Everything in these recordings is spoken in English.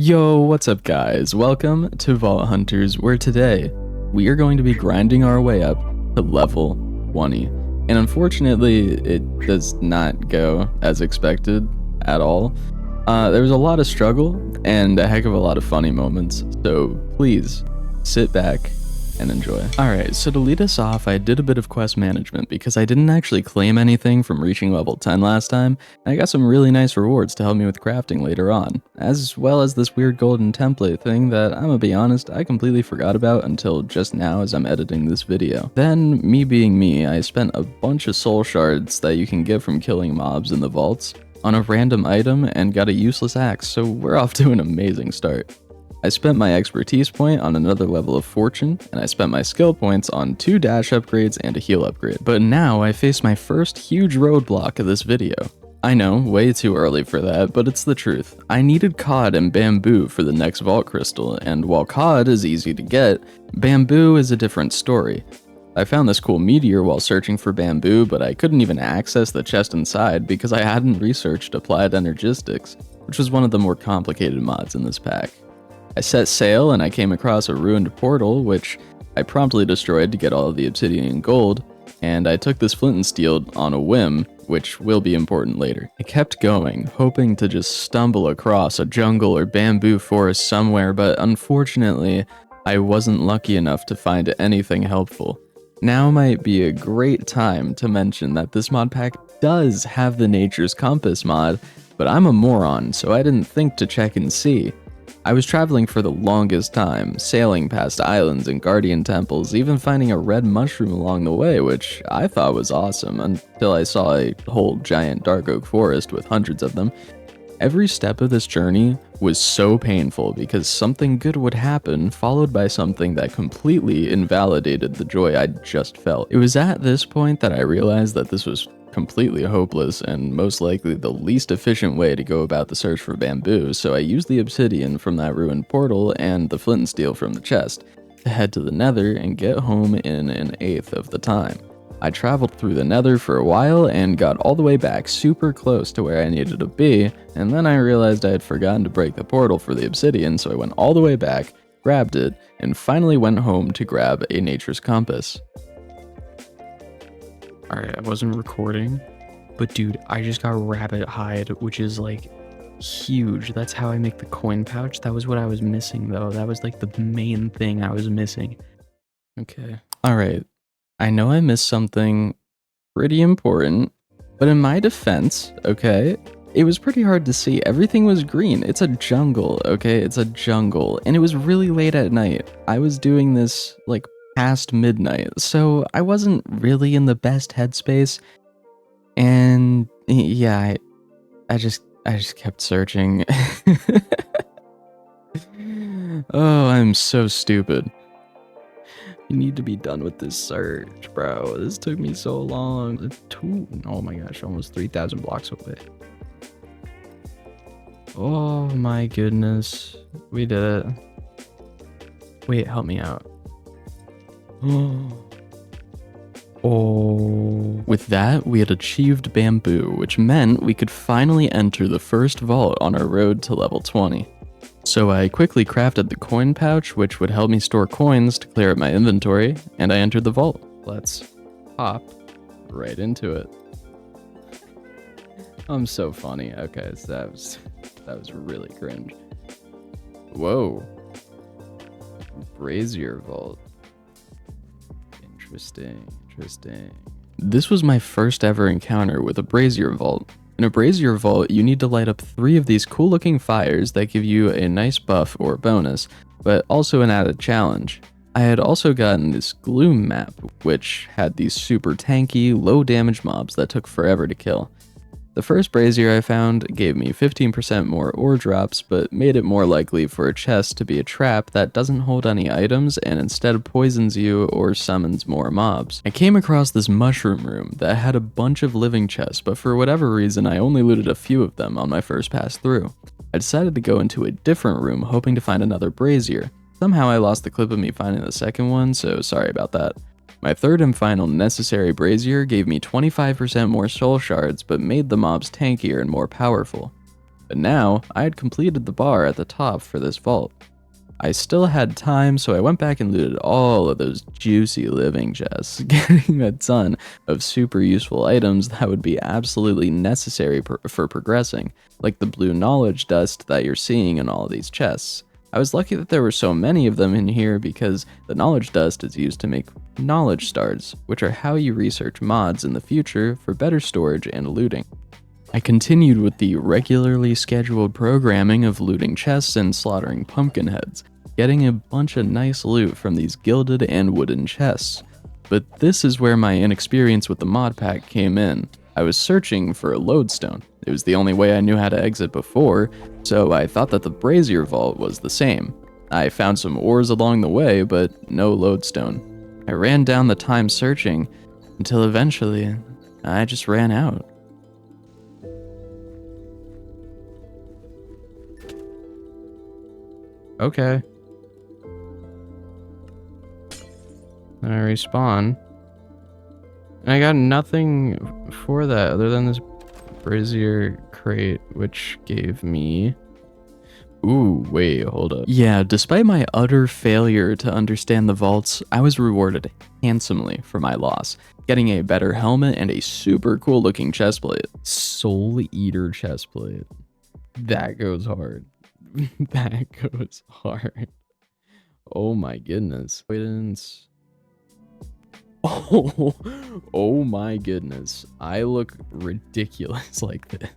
Yo, what's up guys? Welcome to Vault Hunters, where today we are going to be grinding our way up to level 20. And unfortunately, it does not go as expected at all. There was a lot of struggle and a heck of a lot of funny moments, so please sit back and enjoy. Alright, so to lead us off, I did a bit of quest management because I didn't actually claim anything from reaching level 10 last time, and I got some really nice rewards to help me with crafting later on, as well as this weird golden template thing that, I'm gonna be honest, I completely forgot about until just now as I'm editing this video. Then, me being me, I spent a bunch of soul shards that you can get from killing mobs in the vaults on a random item and got a useless axe, so we're off to an amazing start. I spent my expertise point on another level of fortune, and I spent my skill points on 2 dash upgrades and a heal upgrade. But now I face my first huge roadblock of this video. I know, way too early for that, but it's the truth. I needed cod and bamboo for the next vault crystal, and while cod is easy to get, bamboo is a different story. I found this cool meteor while searching for bamboo, but I couldn't even access the chest inside because I hadn't researched applied energistics, which was one of the more complicated mods in this pack. I set sail and I came across a ruined portal, which I promptly destroyed to get all of the obsidian and gold, and I took this flint and steel on a whim, which will be important later. I kept going, hoping to just stumble across a jungle or bamboo forest somewhere, but unfortunately, I wasn't lucky enough to find anything helpful. Now might be a great time to mention that this mod pack does have the Nature's Compass mod, but I'm a moron, so I didn't think to check and see. I was traveling for the longest time, sailing past islands and guardian temples, even finding a red mushroom along the way, which I thought was awesome until I saw a whole giant dark oak forest with hundreds of them. Every step of this journey was so painful because something good would happen, followed by something that completely invalidated the joy I'd just felt. It was at this point that I realized that this was completely hopeless and most likely the least efficient way to go about the search for bamboo, so I used the obsidian from that ruined portal and the flint and steel from the chest to head to the nether and get home in an eighth of the time. I traveled through the nether for a while and got all the way back super close to where I needed to be, and then I realized I had forgotten to break the portal for the obsidian, so I went all the way back, grabbed it, and finally went home to grab a Nature's Compass. Alright, I wasn't recording, but dude, I just got rabbit hide, which is like huge. That's how I make the coin pouch. That was what I was missing though. That was like the main thing I was missing. Okay. Alright, I know I missed something pretty important, but in my defense, okay, it was pretty hard to see. Everything was green. It's a jungle, okay? It's a jungle, and it was really late at night. I was doing this like past midnight, so I wasn't really in the best headspace, and yeah, I just kept searching. Oh, I'm so stupid. You need to be done with this search, bro. This took me so long. Oh my gosh, almost 3,000 blocks away. Oh my goodness, we did it. Wait, help me out. Oh. With that, we had achieved bamboo, which meant we could finally enter the first vault on our road to level 20. So I quickly crafted the coin pouch, which would help me store coins to clear up my inventory, and I entered the vault. Let's hop right into it. I'm so funny. Okay, so that was really cringe. Whoa. Brazier vault. Interesting. This was my first ever encounter with a brazier vault. In a brazier vault, you need to light up 3 of these cool looking fires that give you a nice buff or bonus, but also an added challenge. I had also gotten this gloom map, which had these super tanky, low damage mobs that took forever to kill. The first brazier I found gave me 15% more ore drops, but made it more likely for a chest to be a trap that doesn't hold any items and instead poisons you or summons more mobs. I came across this mushroom room that had a bunch of living chests, but for whatever reason I only looted a few of them on my first pass through. I decided to go into a different room hoping to find another brazier. Somehow I lost the clip of me finding the second one, so sorry about that. My third and final necessary brazier gave me 25% more soul shards, but made the mobs tankier and more powerful. But now, I had completed the bar at the top for this vault. I still had time, so I went back and looted all of those juicy living chests, getting a ton of super useful items that would be absolutely necessary for progressing, like the blue knowledge dust that you're seeing in all of these chests. I was lucky that there were so many of them in here because the knowledge dust is used to make knowledge stars, which are how you research mods in the future for better storage and looting. I continued with the regularly scheduled programming of looting chests and slaughtering pumpkin heads, getting a bunch of nice loot from these gilded and wooden chests. But this is where my inexperience with the mod pack came in. I was searching for a lodestone. It was the only way I knew how to exit before, so I thought that the brazier vault was the same. I found some ores along the way, but no lodestone. I ran down the time searching until eventually I just ran out. Okay. I respawn. And I got nothing for that other than this brazier crate, which gave me... Ooh, wait, hold up. Yeah, despite my utter failure to understand the vaults, I was rewarded handsomely for my loss, getting a better helmet and a super cool looking chestplate. Soul Eater chestplate. That goes hard. That goes hard. Oh my goodness. Oh my goodness. I look ridiculous like this.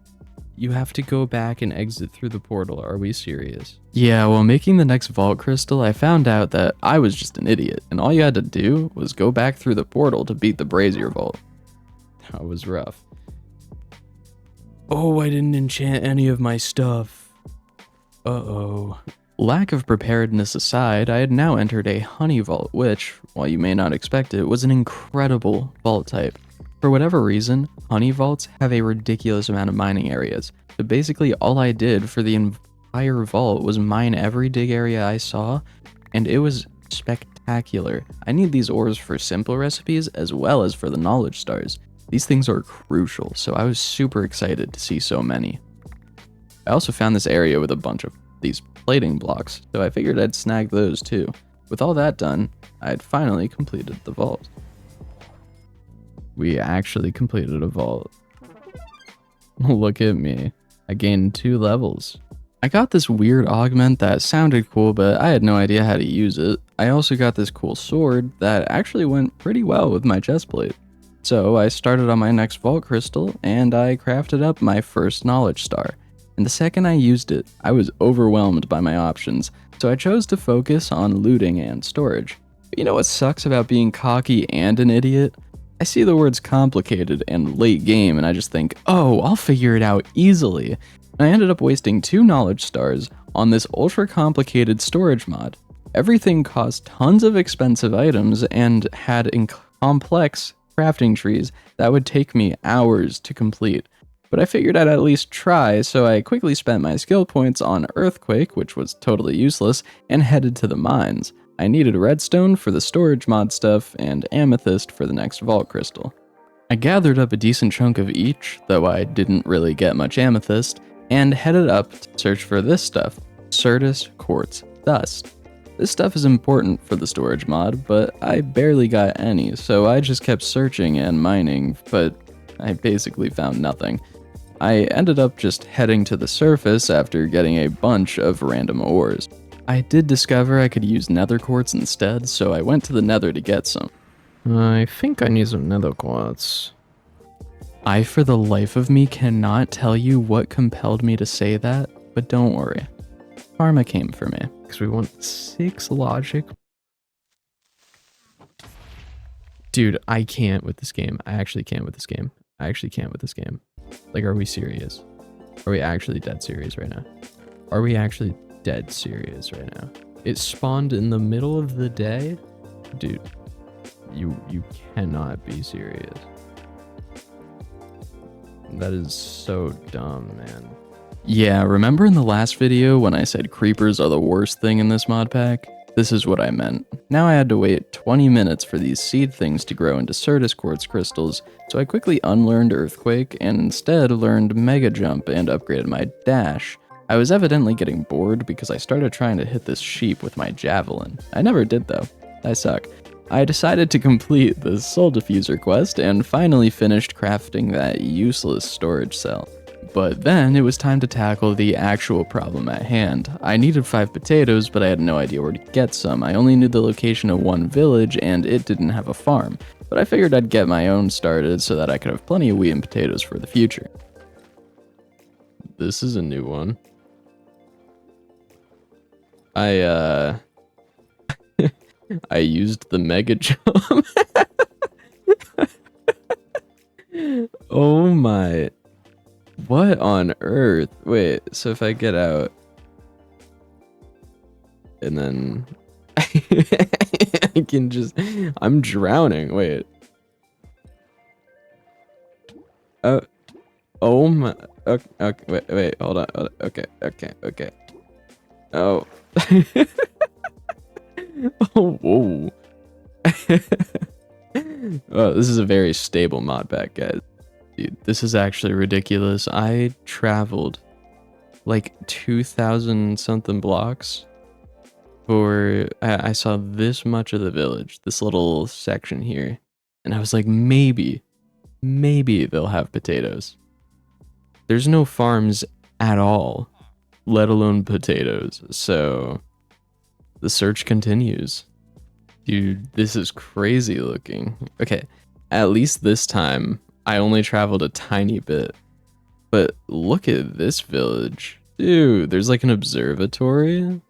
You have to go back and exit through the portal. Are we serious? Yeah, while making the next vault crystal, I found out that I was just an idiot, and all you had to do was go back through the portal to beat the brazier vault. That was rough. Oh, I didn't enchant any of my stuff. Uh-oh. Lack of preparedness aside, I had now entered a honey vault, which, while you may not expect it, was an incredible vault type. For whatever reason, honey vaults have a ridiculous amount of mining areas, so basically all I did for the entire vault was mine every dig area I saw, and it was spectacular. I need these ores for simple recipes as well as for the knowledge stars. These things are crucial, so I was super excited to see so many. I also found this area with a bunch of these plating blocks, so I figured I'd snag those too. With all that done, I had finally completed the vault. We actually completed a vault. Look at me. I gained 2 levels. I got this weird augment that sounded cool, but I had no idea how to use it. I also got this cool sword that actually went pretty well with my chestplate. So I started on my next vault crystal, and I crafted up my first knowledge star. And the second I used it, I was overwhelmed by my options, so I chose to focus on looting and storage. But you know what sucks about being cocky and an idiot? I see the words complicated and late game and I just think, oh, I'll figure it out easily. And I ended up wasting 2 knowledge stars on this ultra complicated storage mod. Everything cost tons of expensive items and had complex crafting trees that would take me hours to complete. But I figured I'd at least try, so I quickly spent my skill points on Earthquake, which was totally useless, and headed to the mines. I needed redstone for the storage mod stuff, and amethyst for the next vault crystal. I gathered up a decent chunk of each, though I didn't really get much amethyst, and headed up to search for this stuff, Certus Quartz Dust. This stuff is important for the storage mod, but I barely got any, so I just kept searching and mining, but I basically found nothing. I ended up just heading to the surface after getting a bunch of random ores. I did discover I could use nether quartz instead, so I went to the nether to get some. I think I need some nether quartz. I, for the life of me, cannot tell you what compelled me to say that, but don't worry. Karma came for me, because we want 6 logic. Dude, I can't with this game. I actually can't with this game. I actually can't with this game. Like, are we serious? Are we actually dead serious right now? Are we actually dead serious right now? It spawned in the middle of the day? Dude, you cannot be serious. That is so dumb, man. Yeah, remember in the last video when I said creepers are the worst thing in this mod pack? This is what I meant. Now I had to wait 20 minutes for these seed things to grow into Certus quartz crystals, so I quickly unlearned Earthquake and instead learned Mega Jump and upgraded my dash. I was evidently getting bored because I started trying to hit this sheep with my javelin. I never did though. I suck. I decided to complete the Soul Diffuser quest and finally finished crafting that useless storage cell. But then it was time to tackle the actual problem at hand. I needed 5 potatoes, but I had no idea where to get some. I only knew the location of one village, and it didn't have a farm. But I figured I'd get my own started so that I could have plenty of wheat and potatoes for the future. This is a new one. I used the Mega Jump. Oh my... What on earth? Wait, so if I get out and then I can just, I'm drowning. Wait. Oh my, okay, wait, hold on. Okay. Oh. Oh, whoa. Oh, this is a very stable mod pack, guys. Dude, this is actually ridiculous. I traveled like 2,000 something blocks for, I saw this much of the village, this little section here. And I was like, maybe they'll have potatoes. There's no farms at all, let alone potatoes. So the search continues. Dude, this is crazy looking. Okay, at least this time, I only traveled a tiny bit, but look at this village. Dude, there's like an observatory.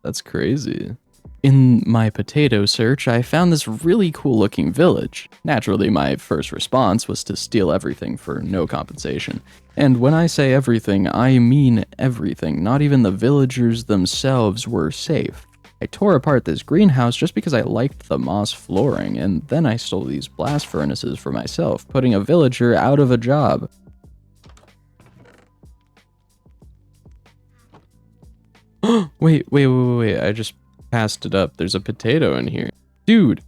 That's crazy. In my potato search, I found this really cool looking village. Naturally, my first response was to steal everything for no compensation. And when I say everything, I mean everything. Not even the villagers themselves were safe. I tore apart this greenhouse just because I liked the moss flooring, and then I stole these blast furnaces for myself, putting a villager out of a job. Wait, I just passed it up. There's a potato in here. Dude,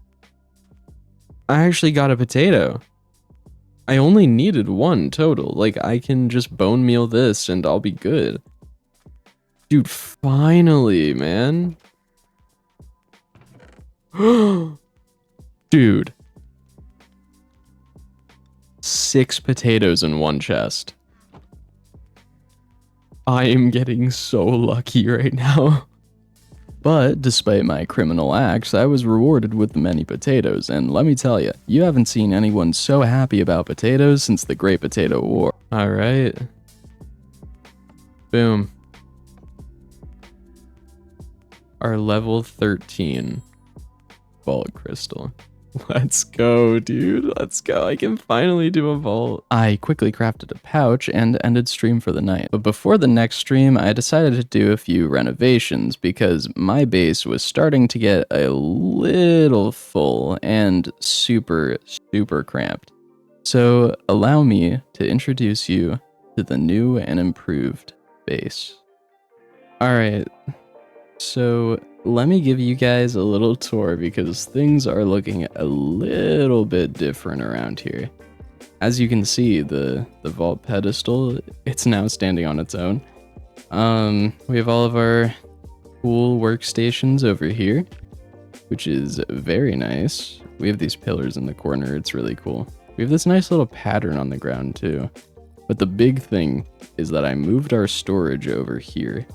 I actually got a potato. I only needed one total. Like, I can just bone meal this and I'll be good. Dude, finally, man. Dude. 6 potatoes in one chest. I am getting so lucky right now. But despite my criminal acts, I was rewarded with many potatoes, and let me tell you, you haven't seen anyone so happy about potatoes since the Great Potato War. Alright. Boom. Our level 13 vault crystal. Let's go, dude. Let's go. I can finally do a vault. I quickly crafted a pouch and ended stream for the night. But before the next stream, I decided to do a few renovations because my base was starting to get a little full and super cramped. So allow me to introduce you to the new and improved base. All right. So let me give you guys a little tour because things are looking a little bit different around here. As you can see, the vault pedestal, it's now standing on its own. We have all of our cool workstations over here, which is very nice. We have these pillars in the corner. It's really cool. We have this nice little pattern on the ground too. But the big thing is that I moved our storage over here,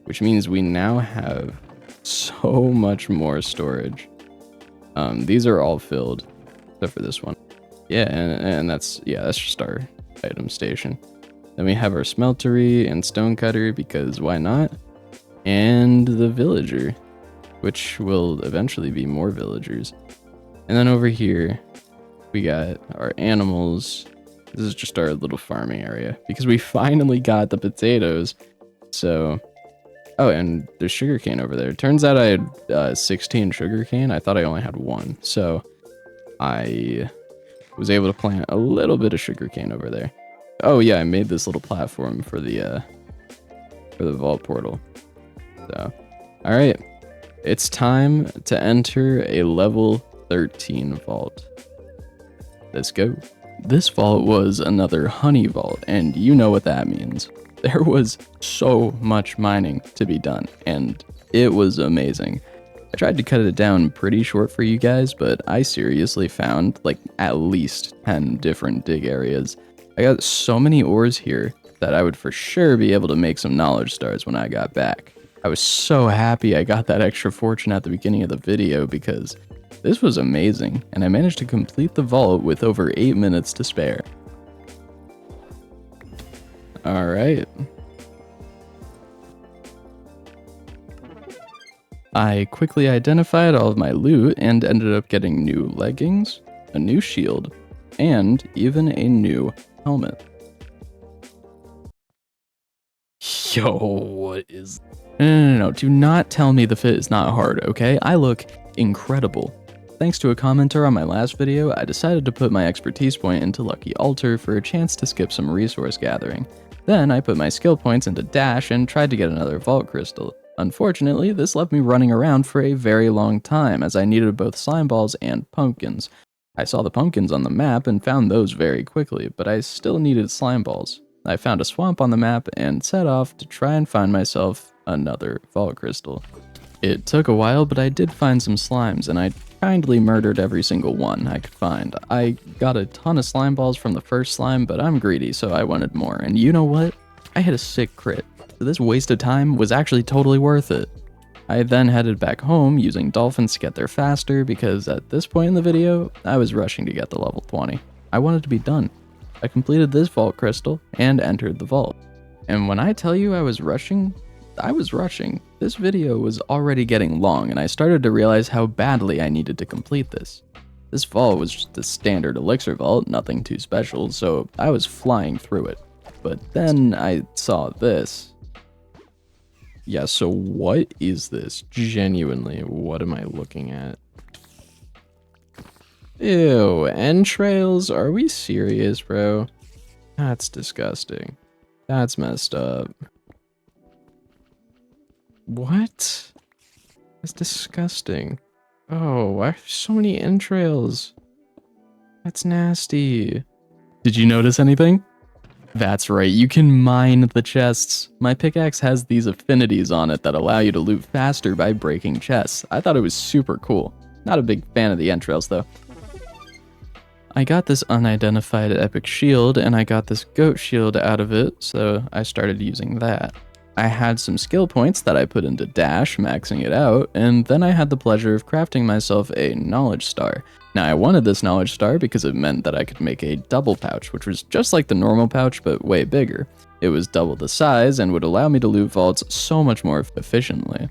which means we now have so much more storage. These are all filled except for this one. Yeah, and that's just our item station. Then we have our smeltery and stone cutter because why not? And the villager, which will eventually be more villagers. And then over here we got our animals. This is just our little farming area because we finally got the potatoes. So oh, and there's sugarcane over there. Turns out I had 16 sugarcane. I thought I only had 1. So I was able to plant a little bit of sugarcane over there. Oh yeah, I made this little platform for the vault portal. So, all right. It's time to enter a level 13 vault. Let's go. This vault was another honey vault, and you know what that means. There was so much mining to be done, and it was amazing. I tried to cut it down pretty short for you guys, but I seriously found like at least 10 different dig areas. I got so many ores here that I would for sure be able to make some knowledge stars when I got back. I was so happy I got that extra fortune at the beginning of the video because this was amazing, and I managed to complete the vault with over 8 minutes to spare. Alright. I quickly identified all of my loot and ended up getting new leggings, a new shield, and even a new helmet. Yo, what is... No, do not tell me the fit is not hard, okay? I look incredible. Thanks to a commenter on my last video, I decided to put my expertise point into Lucky Altar for a chance to skip some resource gathering. Then I put my skill points into Dash and tried to get another vault crystal. Unfortunately, this left me running around for a very long time as I needed both slime balls and pumpkins. I saw the pumpkins on the map and found those very quickly, but I still needed slime balls. I found a swamp on the map and set off to try and find myself another vault crystal. It took a while, but I did find some slimes, and I kindly murdered every single one I could find. I got a ton of slime balls from the first slime, but I'm greedy, so I wanted more. And you know what? I hit a sick crit. So this waste of time was actually totally worth it. I then headed back home using dolphins to get there faster because at this point in the video, I was rushing to get to level 20. I wanted to be done. I completed this vault crystal and entered the vault. And when I tell you I was rushing. This video was already getting long and I started to realize how badly I needed to complete this. This vault was just a standard elixir vault, nothing too special, so I was flying through it. But then I saw this. Yeah, so what is this? Genuinely, what am I looking at? Ew, entrails? Are we serious, bro? That's disgusting. That's messed up. What? That's disgusting. Oh, why are so many entrails? That's nasty. Did you notice anything? That's right, you can mine the chests. My pickaxe has these affinities on it that allow you to loot faster by breaking chests. I thought it was super cool. Not a big fan of the entrails though. I got this unidentified epic shield and I got this goat shield out of it, so I started using that. I had some skill points that I put into Dash, maxing it out, and then I had the pleasure of crafting myself a knowledge star. Now I wanted this knowledge star because it meant that I could make a double pouch, which was just like the normal pouch but way bigger. It was double the size and would allow me to loot vaults so much more efficiently.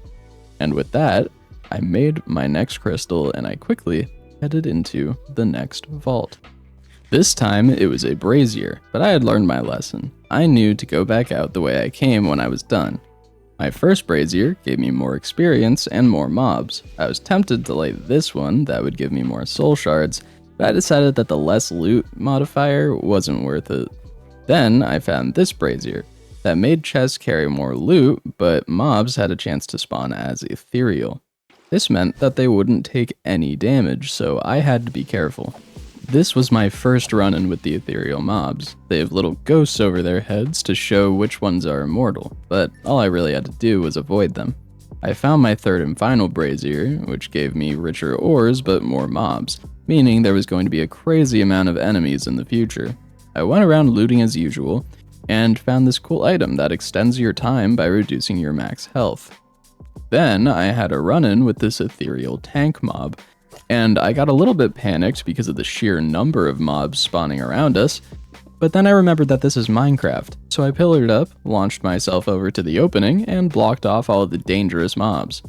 And with that, I made my next crystal and I quickly headed into the next vault. This time, it was a brazier, but I had learned my lesson. I knew to go back out the way I came when I was done. My first brazier gave me more experience and more mobs. I was tempted to light this one that would give me more soul shards, but I decided that the less loot modifier wasn't worth it. Then I found this brazier that made chests carry more loot, but mobs had a chance to spawn as ethereal. This meant that they wouldn't take any damage, so I had to be careful. This was my first run-in with the ethereal mobs. They have little ghosts over their heads to show which ones are immortal, but all I really had to do was avoid them. I found my third and final brazier, which gave me richer ores but more mobs, meaning there was going to be a crazy amount of enemies in the future. I went around looting as usual, and found this cool item that extends your time by reducing your max health. Then I had a run-in with this ethereal tank mob, and I got a little bit panicked because of the sheer number of mobs spawning around us, but then I remembered that this is Minecraft, so I pillared up, launched myself over to the opening, and blocked off all of the dangerous mobs.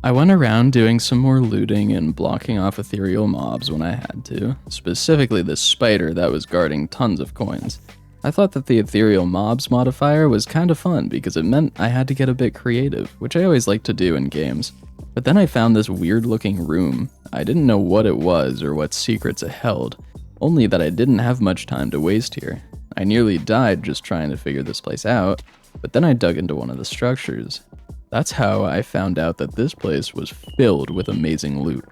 I went around doing some more looting and blocking off ethereal mobs when I had to, specifically this spider that was guarding tons of coins. I thought that the ethereal mobs modifier was kind of fun because it meant I had to get a bit creative, which I always like to do in games. But then I found this weird looking room. I didn't know what it was or what secrets it held, only that I didn't have much time to waste here. I nearly died just trying to figure this place out, but then I dug into one of the structures. That's how I found out that this place was filled with amazing loot.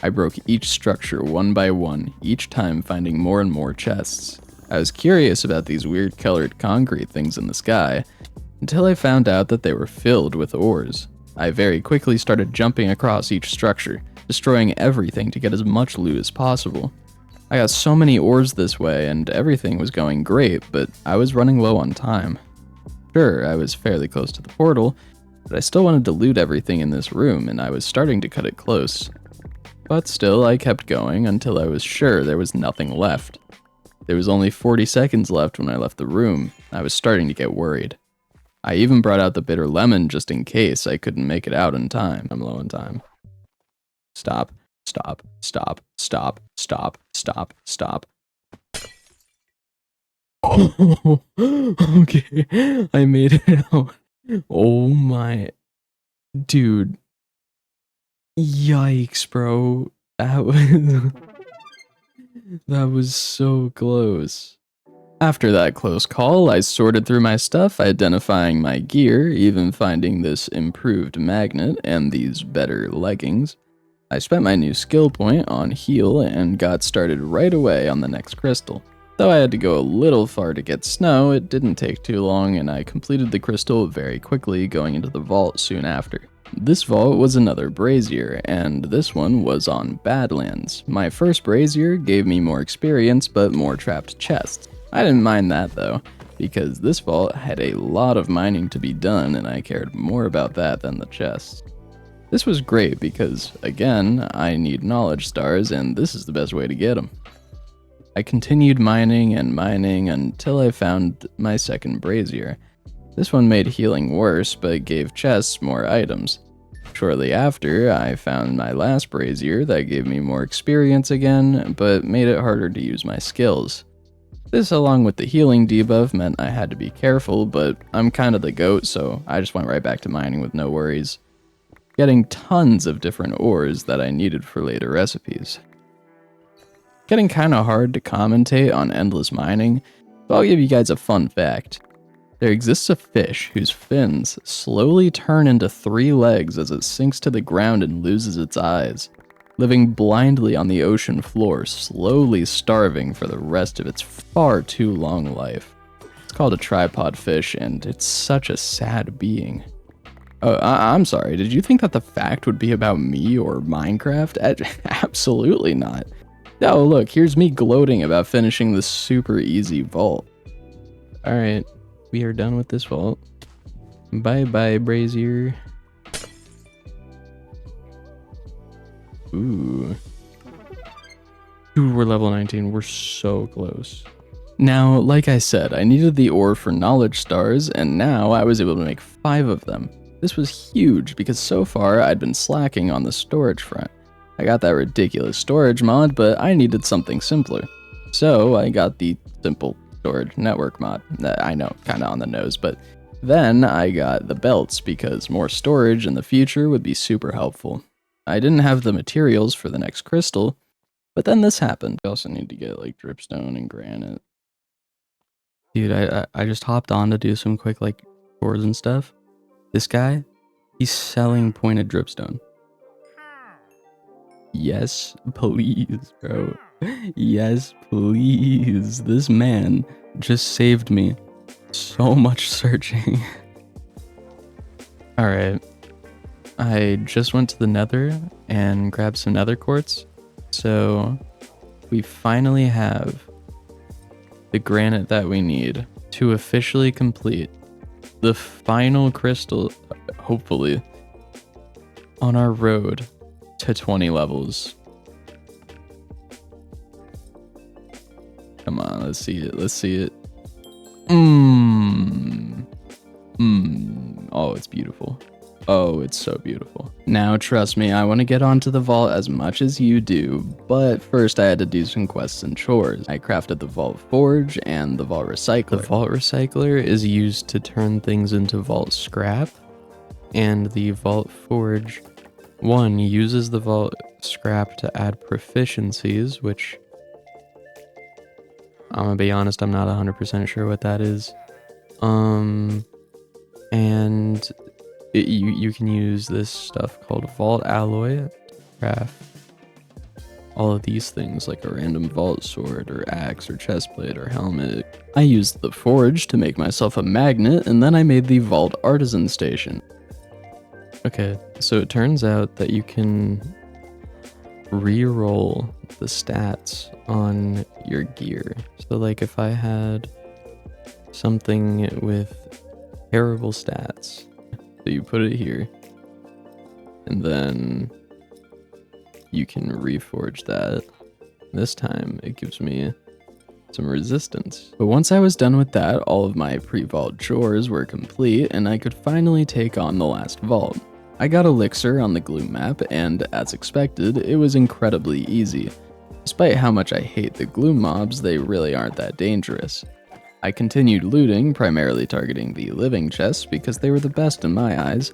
I broke each structure one by one, each time finding more and more chests. I was curious about these weird colored concrete things in the sky, until I found out that they were filled with ores. I very quickly started jumping across each structure, destroying everything to get as much loot as possible. I got so many ores this way, and everything was going great, but I was running low on time. Sure, I was fairly close to the portal, but I still wanted to loot everything in this room, and I was starting to cut it close. But still, I kept going until I was sure there was nothing left. There was only 40 seconds left when I left the room. I was starting to get worried. I even brought out the bitter lemon just in case I couldn't make it out in time. I'm low on time. Stop, stop, stop, stop, stop, stop, stop. Oh, okay, I made it out. Oh my, dude. Yikes, bro. That was so close. After that close call, I sorted through my stuff, identifying my gear, even finding this improved magnet and these better leggings. I spent my new skill point on heal and got started right away on the next crystal. Though I had to go a little far to get snow, it didn't take too long and I completed the crystal very quickly, going into the vault soon after. This vault was another brazier, and this one was on Badlands. My first brazier gave me more experience but more trapped chests. I didn't mind that though, because this vault had a lot of mining to be done and I cared more about that than the chests. This was great because, again, I need knowledge stars and this is the best way to get them. I continued mining and mining until I found my second brazier. This one made healing worse, but gave chests more items. Shortly after, I found my last brazier that gave me more experience again, but made it harder to use my skills. This, along with the healing debuff, meant I had to be careful, but I'm kind of the goat, so I just went right back to mining with no worries, getting tons of different ores that I needed for later recipes. Getting kinda hard to commentate on endless mining, so I'll give you guys a fun fact. There exists a fish whose fins slowly turn into 3 legs as it sinks to the ground and loses its eyes, living blindly on the ocean floor, slowly starving for the rest of its far too long life. It's called a tripod fish, and it's such a sad being. Oh, I'm sorry, did you think that the fact would be about me or Minecraft? Absolutely not. Oh, look, here's me gloating about finishing this super easy vault. Alright, we are done with this vault. Bye-bye, brazier. Ooh. Dude, we're level 19. We're so close. Now, like I said, I needed the ore for knowledge stars, and now I was able to make 5 of them. This was huge because so far I'd been slacking on the storage front. I got that ridiculous storage mod, but I needed something simpler. So I got the simple storage network mod. I know, kinda on the nose, but then I got the belts because more storage in the future would be super helpful. I didn't have the materials for the next crystal, but then this happened. I also need to get like dripstone and granite. Dude, I just hopped on to do some quick like chores and stuff. This guy, he's selling pointed dripstone. Yes, please, bro. Yes, please. This man just saved me so much searching. Alright. I just went to the nether and grabbed some nether quartz. So we finally have the granite that we need to officially complete the final crystal, hopefully, on our road to 20 levels. Come on, let's see it. Let's see it. Oh, it's beautiful. Oh, it's so beautiful. Now, trust me, I want to get onto the vault as much as you do, but first I had to do some quests and chores. I crafted the vault forge and the vault recycler. The vault recycler is used to turn things into vault scrap, and the vault forge, one, uses the vault scrap to add proficiencies, which I'm gonna be honest, I'm not 100% sure what that is. And You can use this stuff called vault alloy to craft all of these things, like a random vault sword or axe or chestplate or helmet. I used the forge to make myself a magnet, and then I made the vault artisan station. Okay, so it turns out that you can re-roll the stats on your gear. So like if I had something with terrible stats, so you put it here, and then you can reforge that. This time it gives me some resistance. But once I was done with that, all of my pre-vault chores were complete, and I could finally take on the last vault. I got Elixir on the Gloom map, and as expected, it was incredibly easy. Despite how much I hate the Gloom mobs, they really aren't that dangerous. I continued looting, primarily targeting the living chests because they were the best in my eyes,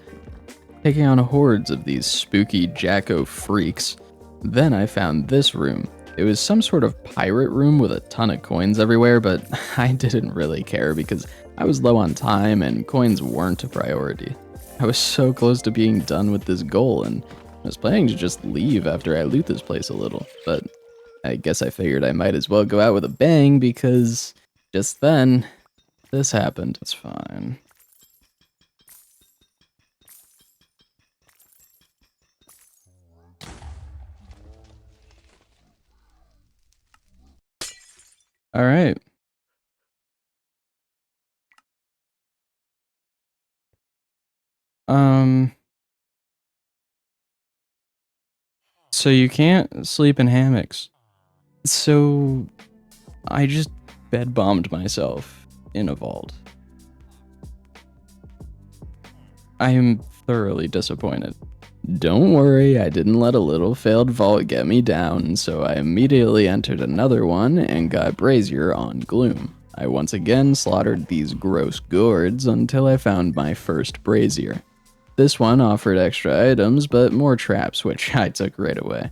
taking on hordes of these spooky Jacko freaks. Then I found this room. It was some sort of pirate room with a ton of coins everywhere, but I didn't really care because I was low on time and coins weren't a priority. I was so close to being done with this goal, and I was planning to just leave after I loot this place a little, but I guess I figured I might as well go out with a bang because just then, this happened. It's fine. All right. So you can't sleep in hammocks. So I just bed bombed myself in a vault. I am thoroughly disappointed. Don't worry, I didn't let a little failed vault get me down, so I immediately entered another one and got Brazier on Gloom. I once again slaughtered these gross gourds until I found my first Brazier. This one offered extra items, but more traps, which I took right away.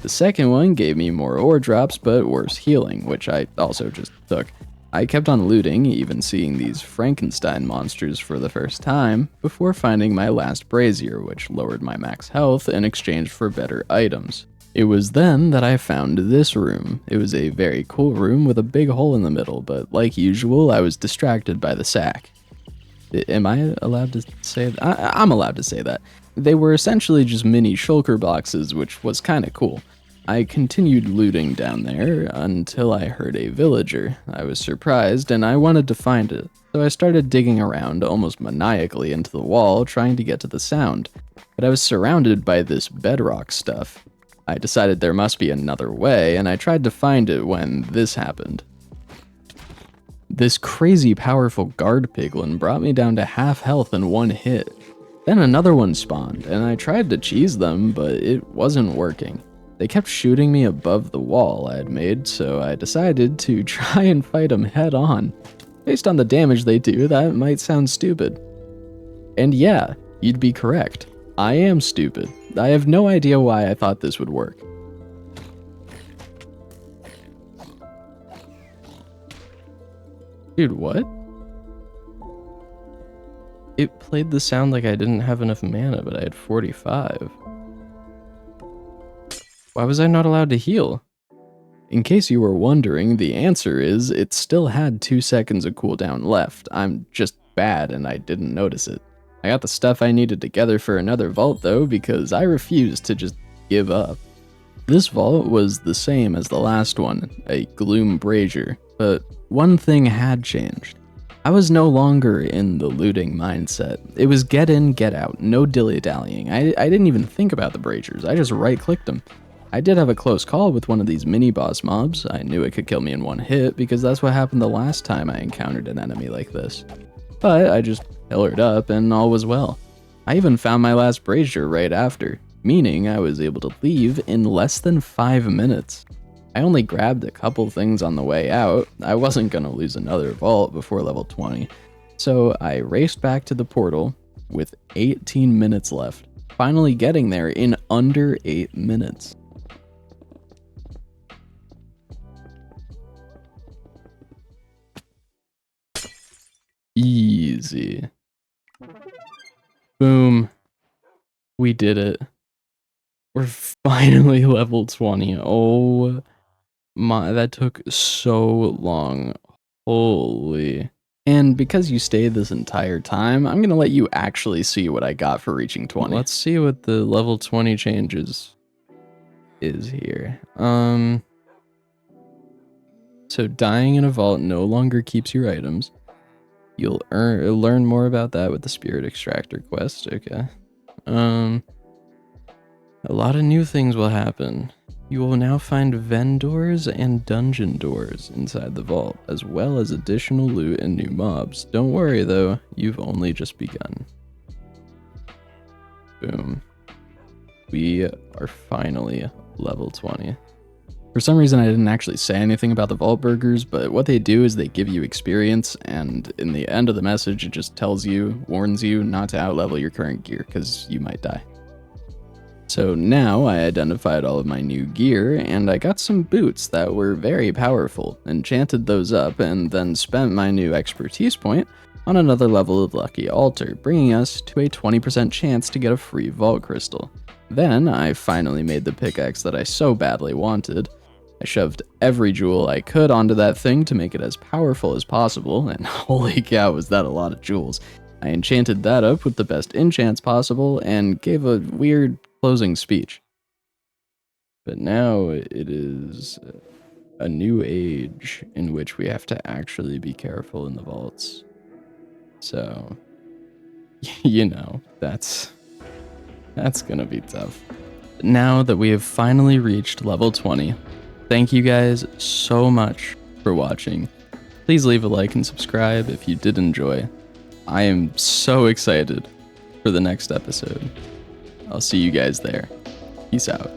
The second one gave me more ore drops, but worse healing, which I also just took. I kept on looting, even seeing these Frankenstein monsters for the first time, before finding my last Brazier, which lowered my max health in exchange for better items. It was then that I found this room. It was a very cool room with a big hole in the middle, but like usual, I was distracted by the sack. Am I allowed to say that? I'm allowed to say that. They were essentially just mini shulker boxes, which was kinda cool. I continued looting down there until I heard a villager. I was surprised and I wanted to find it, so I started digging around almost maniacally into the wall trying to get to the sound, but I was surrounded by this bedrock stuff. I decided there must be another way, and I tried to find it when this happened. This crazy powerful guard piglin brought me down to half health in one hit. Then another one spawned, and I tried to cheese them, but it wasn't working. They kept shooting me above the wall I had made, so I decided to try and fight them head on. Based on the damage they do, that might sound stupid. And yeah, you'd be correct. I am stupid. I have no idea why I thought this would work. Dude, what? It played the sound like I didn't have enough mana, but I had 45. Why was I not allowed to heal? In case you were wondering, the answer is it still had 2 seconds of cooldown left. I'm just bad and I didn't notice it. I got the stuff I needed together for another vault though, because I refused to just give up. This vault was the same as the last one, a Gloom Brazier, but one thing had changed. I was no longer in the looting mindset. It was get in, get out, no dilly-dallying. I didn't even think about the Braziers, I just right-clicked them. I did have a close call with one of these mini-boss mobs. I knew it could kill me in one hit because that's what happened the last time I encountered an enemy like this. But I just pillared up and all was well. I even found my last Brazier right after, meaning I was able to leave in less than 5 minutes. I only grabbed a couple things on the way out. I wasn't gonna lose another vault before level 20, so I raced back to the portal with 18 minutes left, finally getting there in under 8 minutes. Easy. Boom. We did it. We're finally level 20. Oh my, that took so long. Holy. And because you stayed this entire time, I'm gonna let you actually see what I got for reaching 20. Let's see what the level 20 changes is here. So dying in a vault no longer keeps your items. You'll learn more about that with the Spirit Extractor quest. Okay. A lot of new things will happen. You will now find vendors and dungeon doors inside the vault, as well as additional loot and new mobs. Don't worry though, you've only just begun. Boom. We are finally level 20. For some reason I didn't actually say anything about the vault burgers, but what they do is they give you experience, and in the end of the message it just tells you, warns you not to outlevel your current gear, because you might die. So now I identified all of my new gear, and I got some boots that were very powerful, enchanted those up, and then spent my new expertise point on another level of Lucky Altar, bringing us to a 20% chance to get a free vault crystal. Then I finally made the pickaxe that I so badly wanted. I shoved every jewel I could onto that thing to make it as powerful as possible, and holy cow was that a lot of jewels. I enchanted that up with the best enchants possible, and gave a weird closing speech. But now it is a new age in which we have to actually be careful in the vaults. So, you know, that's gonna be tough. Now that we have finally reached level 20, thank you guys so much for watching. Please leave a like and subscribe if you did enjoy. I am so excited for the next episode. I'll see you guys there. Peace out.